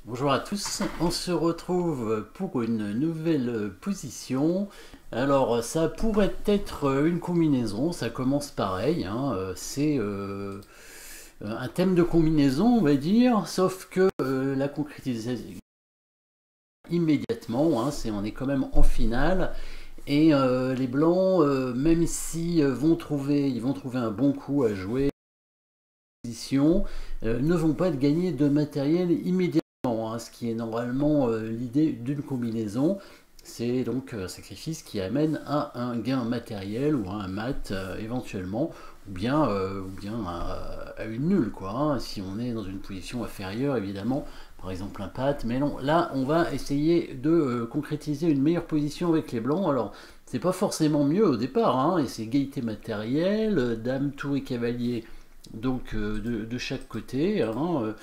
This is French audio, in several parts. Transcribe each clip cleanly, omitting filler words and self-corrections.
Bonjour à tous, on se retrouve pour une nouvelle position. Alors ça pourrait être une combinaison, ça commence pareil, hein, c'est un thème de combinaison on va dire, sauf que la concrétisation immédiatement, hein, on est quand même en finale. Et les blancs, même si ils vont trouver un bon coup à jouer, ne vont pas gagner de matériel immédiatement, hein, ce qui est normalement l'idée d'une combinaison. C'est donc un sacrifice qui amène à un gain matériel ou à un mat éventuellement, ou bien à une nulle, quoi, hein, si on est dans une position inférieure évidemment, par exemple un pat. Mais non, là on va essayer de concrétiser une meilleure position avec les blancs. Alors c'est pas forcément mieux au départ, hein, et c'est égalité matérielle, dame, tour et cavalier donc de chaque côté, hein.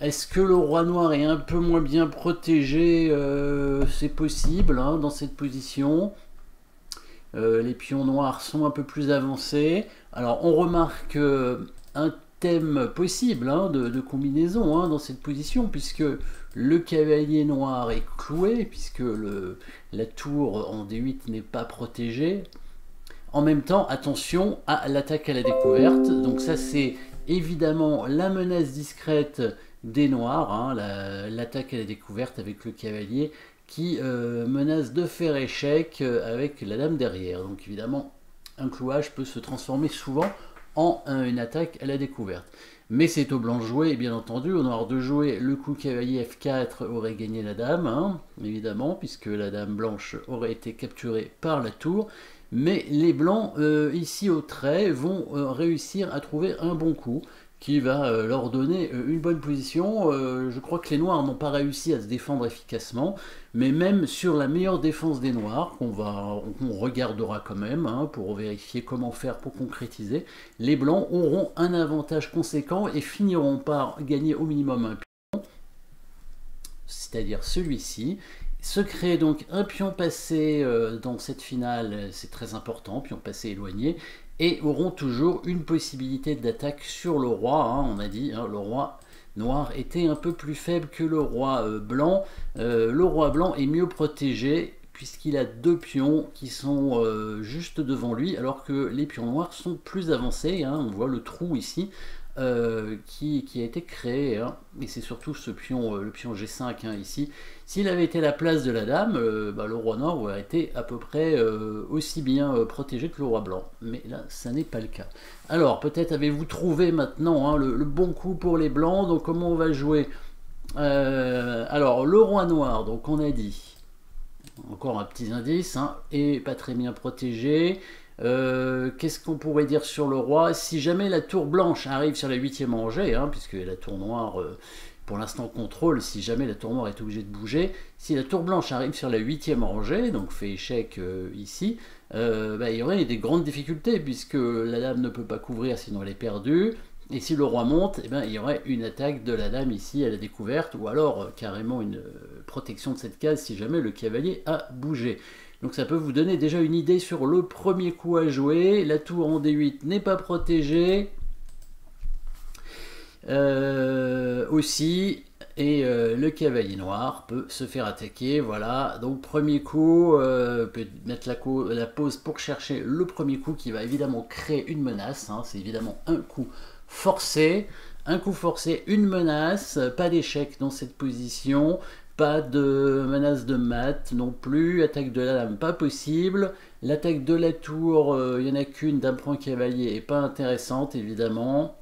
Est-ce que le roi noir est un peu moins bien protégé? C'est possible, hein, dans cette position. Les pions noirs sont un peu plus avancés. Alors on remarque un thème possible, hein, de combinaison, hein, dans cette position, puisque le cavalier noir est cloué, puisque la tour en D8 n'est pas protégée. En même temps, attention à l'attaque à la découverte. Donc ça, c'est évidemment la menace discrète des noirs, hein, l'attaque à la découverte avec le cavalier qui menace de faire échec avec la dame derrière. Donc évidemment, un clouage peut se transformer souvent en une attaque à la découverte. Mais c'est au blanc de jouer, et bien entendu, au noir de jouer, le coup cavalier F4 aurait gagné la dame, hein, évidemment, puisque la dame blanche aurait été capturée par la tour. Mais les blancs, ici au trait, vont réussir à trouver un bon coup qui va leur donner une bonne position. Je crois que les noirs n'ont pas réussi à se défendre efficacement, mais même sur la meilleure défense des noirs, qu'on regardera quand même, hein, pour vérifier comment faire pour concrétiser, les blancs auront un avantage conséquent et finiront par gagner au minimum un pion, c'est-à-dire celui-ci. Se crée donc un pion passé dans cette finale, c'est très important, pion passé éloigné, et auront toujours une possibilité d'attaque sur le roi, hein, on a dit, hein, le roi noir était un peu plus faible que le roi blanc. Le roi blanc est mieux protégé puisqu'il a deux pions qui sont juste devant lui, alors que les pions noirs sont plus avancés, hein, on voit le trou ici, qui a été créé, hein, et c'est surtout ce pion, le pion G5, hein, ici. S'il avait été la place de la dame, le roi noir aurait été à peu près aussi bien protégé que le roi blanc. Mais là, ça n'est pas le cas. Alors, peut-être avez-vous trouvé maintenant, hein, le bon coup pour les blancs. Donc, comment on va jouer? Alors, le roi noir, donc on a dit, encore un petit indice, hein, et pas très bien protégé. Qu'est-ce qu'on pourrait dire sur le roi? Si jamais la tour blanche arrive sur la 8e rangée, hein, puisque la tour noire, pour l'instant, contrôle, si jamais la tour noire est obligée de bouger, si la tour blanche arrive sur la 8e rangée, donc fait échec ici, il y aurait des grandes difficultés, puisque la dame ne peut pas couvrir, sinon elle est perdue. Et si le roi monte, il y aurait une attaque de la dame ici à la découverte, ou alors carrément une protection de cette case si jamais le cavalier a bougé. Donc ça peut vous donner déjà une idée sur le premier coup à jouer. La tour en D8 n'est pas protégée. Aussi, et le cavalier noir peut se faire attaquer. Voilà, donc premier coup, peut mettre la pause pour chercher le premier coup qui va évidemment créer une menace, hein. C'est évidemment un coup forcé, une menace, pas d'échec dans cette position, pas de menace de mat non plus, attaque de la dame pas possible, l'attaque de la tour, il n'y en a qu'une, dame prend cavalier, et pas intéressante évidemment.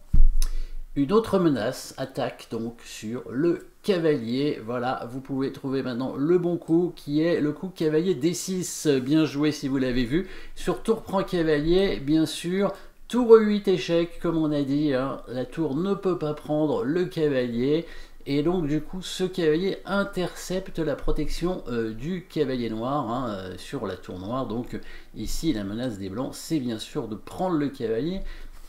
Une autre menace, attaque donc sur le cavalier. Voilà, vous pouvez trouver maintenant le bon coup qui est le coup cavalier D6. Bien joué si vous l'avez vu. Sur tour prend cavalier, bien sûr. Tour 8 échec, comme on a dit, hein. La tour ne peut pas prendre le cavalier. Et donc du coup, ce cavalier intercepte la protection du cavalier noir, hein, sur la tour noire. Donc ici, la menace des blancs, c'est bien sûr de prendre le cavalier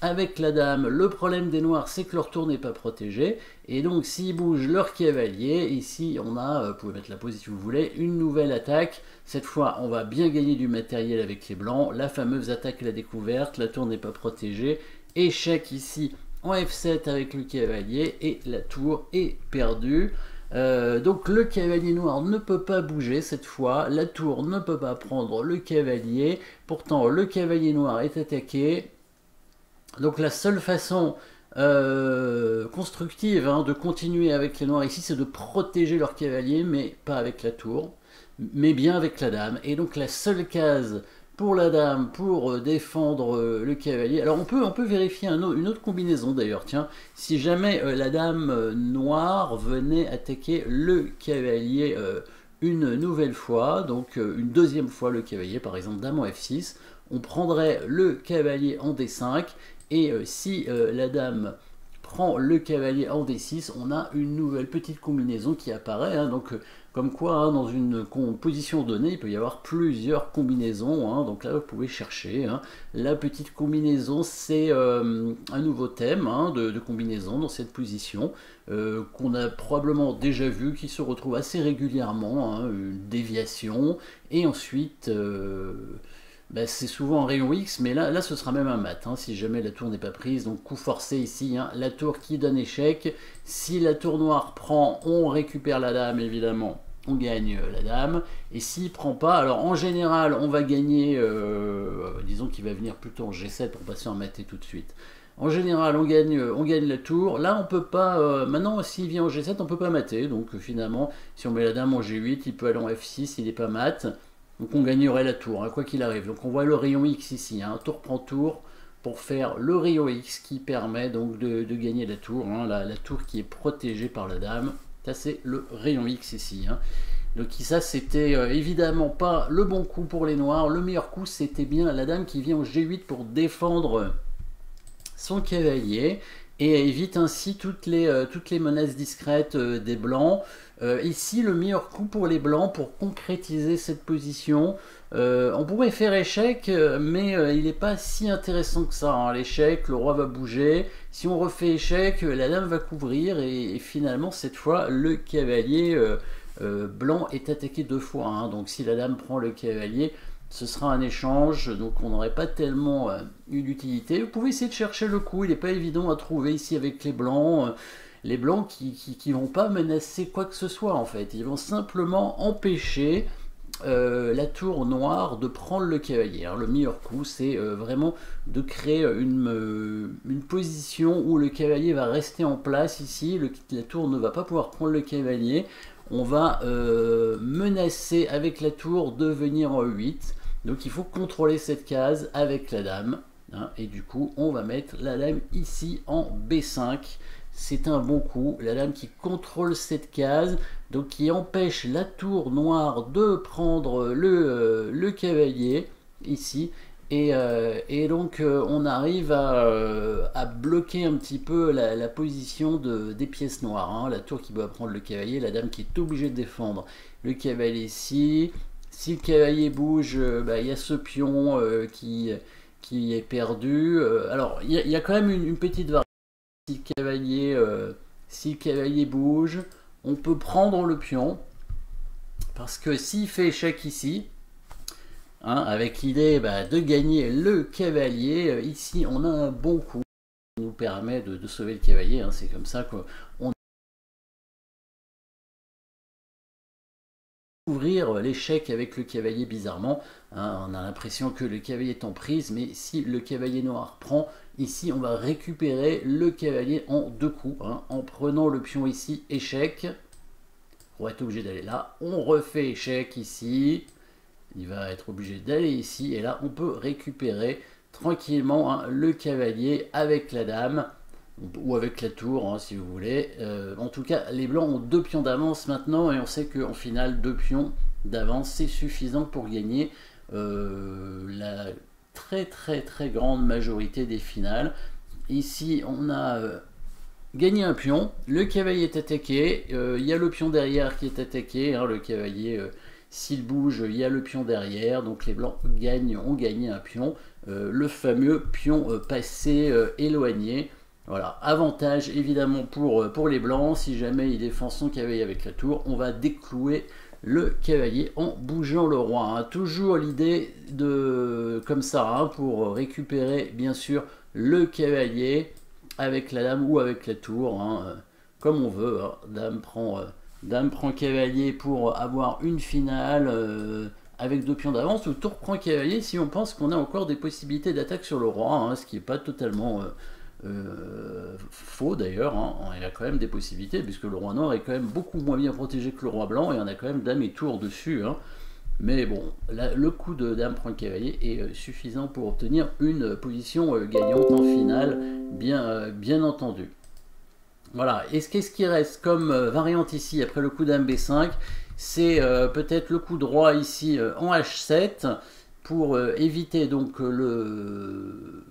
avec la dame. Le problème des noirs, c'est que leur tour n'est pas protégé, et donc s'ils bougent leur cavalier, ici on a, vous pouvez mettre la pose si vous voulez, une nouvelle attaque. Cette fois on va bien gagner du matériel avec les blancs, la fameuse attaque à la découverte, la tour n'est pas protégée, échec ici en F7 avec le cavalier et la tour est perdue. Donc le cavalier noir ne peut pas bouger cette fois, la tour ne peut pas prendre le cavalier, pourtant le cavalier noir est attaqué. Donc la seule façon constructive de continuer avec les noirs ici, c'est de protéger leur cavalier, mais pas avec la tour, mais bien avec la dame. Et donc la seule case pour la dame, pour défendre le cavalier. Alors on peut vérifier une autre combinaison d'ailleurs, tiens, si jamais la dame noire venait attaquer le cavalier une nouvelle fois, donc une deuxième fois le cavalier, par exemple dame en F6, on prendrait le cavalier en D5, et si la dame prend le cavalier en D6, on a une nouvelle petite combinaison qui apparaît, donc comme quoi dans une position donnée il peut y avoir plusieurs combinaisons, donc là vous pouvez chercher, la petite combinaison c'est un nouveau thème de combinaison dans cette position qu'on a probablement déjà vu, qui se retrouve assez régulièrement, une déviation, et ensuite c'est souvent un rayon X, mais là ce sera même un mat, si jamais la tour n'est pas prise. Donc coup forcé ici, la tour qui donne échec. Si la tour noire prend, on récupère la dame, évidemment, on gagne la dame. Et s'il prend pas, alors en général, on va gagner, disons qu'il va venir plutôt en G7 pour passer en maté tout de suite. En général, on gagne la tour. Là, on peut pas. Maintenant, s'il vient en G7, on peut pas mater. Donc finalement, si on met la dame en G8, il peut aller en F6, il n'est pas mat. Donc on gagnerait la tour, quoi qu'il arrive. Donc on voit le rayon X ici, tour prend tour, pour faire le rayon X qui permet donc de gagner la tour, la tour qui est protégée par la dame. Ça c'est le rayon X ici. Donc ça c'était évidemment pas le bon coup pour les noirs. Le meilleur coup c'était bien la dame qui vient en G8 pour défendre son cavalier et évite ainsi toutes les menaces discrètes des blancs. Ici, le meilleur coup pour les blancs pour concrétiser cette position, on pourrait faire échec, mais il n'est pas si intéressant que ça. L'échec, le roi va bouger. Si on refait échec, la dame va couvrir et finalement, cette fois, le cavalier blanc est attaqué deux fois. Donc si la dame prend le cavalier, ce sera un échange, donc on n'aurait pas tellement eu d'utilité. Vous pouvez essayer de chercher le coup, il n'est pas évident à trouver ici avec les blancs. Les blancs qui vont pas menacer quoi que ce soit en fait, ils vont simplement empêcher la tour noire de prendre le cavalier. Alors, le meilleur coup c'est vraiment de créer une position où le cavalier va rester en place ici, la tour ne va pas pouvoir prendre le cavalier. On va menacer avec la tour de venir en 8. Donc il faut contrôler cette case avec la dame. Et du coup, on va mettre la dame ici en B5. C'est un bon coup. La dame qui contrôle cette case, donc qui empêche la tour noire de prendre le cavalier ici. Et donc on arrive à bloquer un petit peu la position des pièces noires. La tour qui doit prendre le cavalier, la dame qui est obligée de défendre le cavalier ici. Si le cavalier bouge, il y a ce pion qui est perdu. Alors il y a quand même une petite variation. Si le cavalier bouge, on peut prendre le pion. Parce que s'il fait échec ici, avec l'idée de gagner le cavalier, ici on a un bon coup qui nous permet de sauver le cavalier, c'est comme ça qu'on ouvrir l'échec avec le cavalier bizarrement, on a l'impression que le cavalier est en prise, mais si le cavalier noir prend, ici on va récupérer le cavalier en deux coups, en prenant le pion ici, échec, on va être obligé d'aller là, on refait échec ici, il va être obligé d'aller ici, et là on peut récupérer tranquillement le cavalier avec la dame, ou avec la tour si vous voulez. En tout cas les blancs ont deux pions d'avance maintenant, et on sait qu'en finale deux pions d'avance c'est suffisant pour gagner la très grande majorité des finales. Ici on a gagné un pion, le cavalier est attaqué, il y a le pion derrière qui est attaqué, le cavalier s'il bouge, il y a le pion derrière, donc les blancs ont gagné un pion, le fameux pion passé éloigné. Voilà, avantage évidemment pour les blancs. Si jamais il défend son cavalier avec la tour, on va déclouer le cavalier en bougeant le roi. Toujours l'idée de comme ça pour récupérer bien sûr le cavalier avec la dame ou avec la tour, hein, comme on veut. Hein. Dame prend cavalier pour avoir une finale avec 2 pions d'avance, ou tour prend cavalier si on pense qu'on a encore des possibilités d'attaque sur le roi, hein, ce qui n'est pas totalement faux d'ailleurs. Hein. Il y a quand même des possibilités, puisque le roi noir est quand même beaucoup moins bien protégé que le roi blanc, et on a quand même dame et tour dessus. Hein. Mais bon, là, le coup de dame prend cavalier est suffisant pour obtenir une position gagnante en finale, bien entendu. Voilà, et qu'est-ce qui reste comme variante ici après le coup dame B5? C'est peut-être le coup de roi ici en H7 pour éviter donc le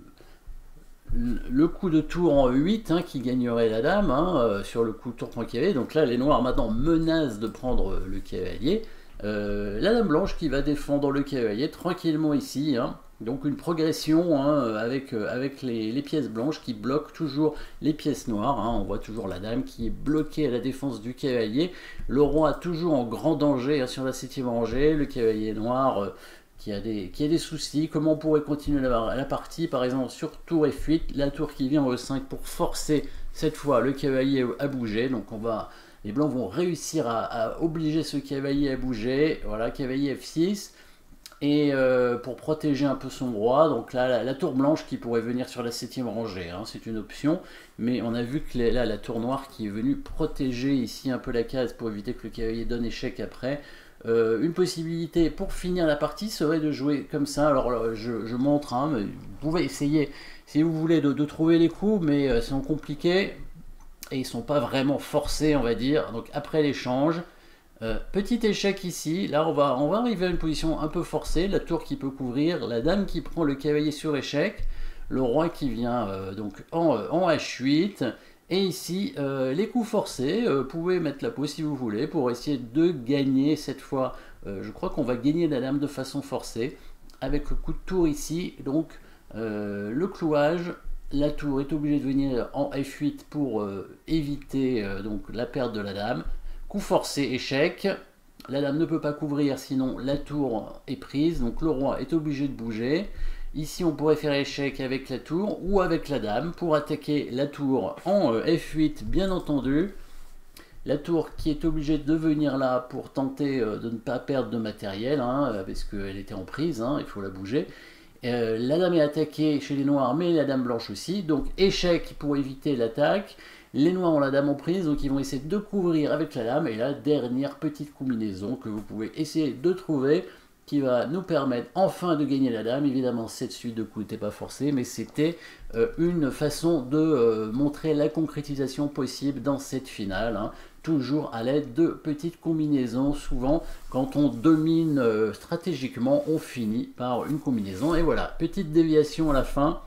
coup de tour en E8 hein, qui gagnerait la dame hein, sur le coup de tour prend cavalier. Donc là, les noirs maintenant menacent de prendre le cavalier. La dame blanche qui va défendre le cavalier tranquillement ici. Hein. Donc une progression hein, avec les pièces blanches qui bloquent toujours les pièces noires. Hein. On voit toujours la dame qui est bloquée à la défense du cavalier. Le roi toujours en grand danger hein, sur la 7e rangée. Le cavalier noir qui a des soucis. Comment on pourrait continuer la partie? Par exemple sur tour F8, la tour qui vient au E5 pour forcer cette fois le cavalier à bouger. Donc les blancs vont réussir à obliger ce cavalier à bouger. Voilà, cavalier F6. Et pour protéger un peu son roi, donc là, la tour blanche qui pourrait venir sur la 7e rangée, hein, c'est une option. Mais on a vu que là, la tour noire qui est venue protéger ici un peu la case pour éviter que le cavalier donne échec après. Une possibilité pour finir la partie serait de jouer comme ça. Alors je montre, hein, mais vous pouvez essayer si vous voulez de trouver les coups, mais c'est compliqué. Et ils ne sont pas vraiment forcés, on va dire. Donc après l'échange, petit échec ici. Là, on va arriver à une position un peu forcée. La tour qui peut couvrir, la dame qui prend le cavalier sur échec, le roi qui vient donc en H8. Et ici, les coups forcés, vous pouvez mettre la peau si vous voulez pour essayer de gagner cette fois. Je crois qu'on va gagner la dame de façon forcée avec le coup de tour ici. Donc le clouage. La tour est obligée de venir en F8 pour éviter donc la perte de la dame. Coup forcé, échec. La dame ne peut pas couvrir, sinon la tour est prise. Donc le roi est obligé de bouger. Ici, on pourrait faire échec avec la tour ou avec la dame pour attaquer la tour en F8, bien entendu. La tour qui est obligée de venir là pour tenter de ne pas perdre de matériel, hein, parce qu'elle était en prise, hein, il faut la bouger. La dame est attaquée chez les noirs, mais la dame blanche aussi. Donc échec pour éviter l'attaque. Les noirs ont la dame en prise, donc ils vont essayer de couvrir avec la dame. Et la dernière petite combinaison que vous pouvez essayer de trouver, qui va nous permettre enfin de gagner la dame. Évidemment, cette suite de coups n'était pas forcée, mais c'était une façon de montrer la concrétisation possible dans cette finale. Hein. Toujours à l'aide de petites combinaisons. Souvent, quand on domine stratégiquement, on finit par une combinaison. Et voilà, petite déviation à la fin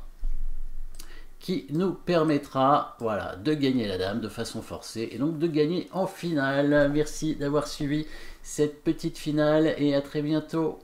qui nous permettra voilà, de gagner la dame de façon forcée et donc de gagner en finale. Merci d'avoir suivi cette petite finale et à très bientôt.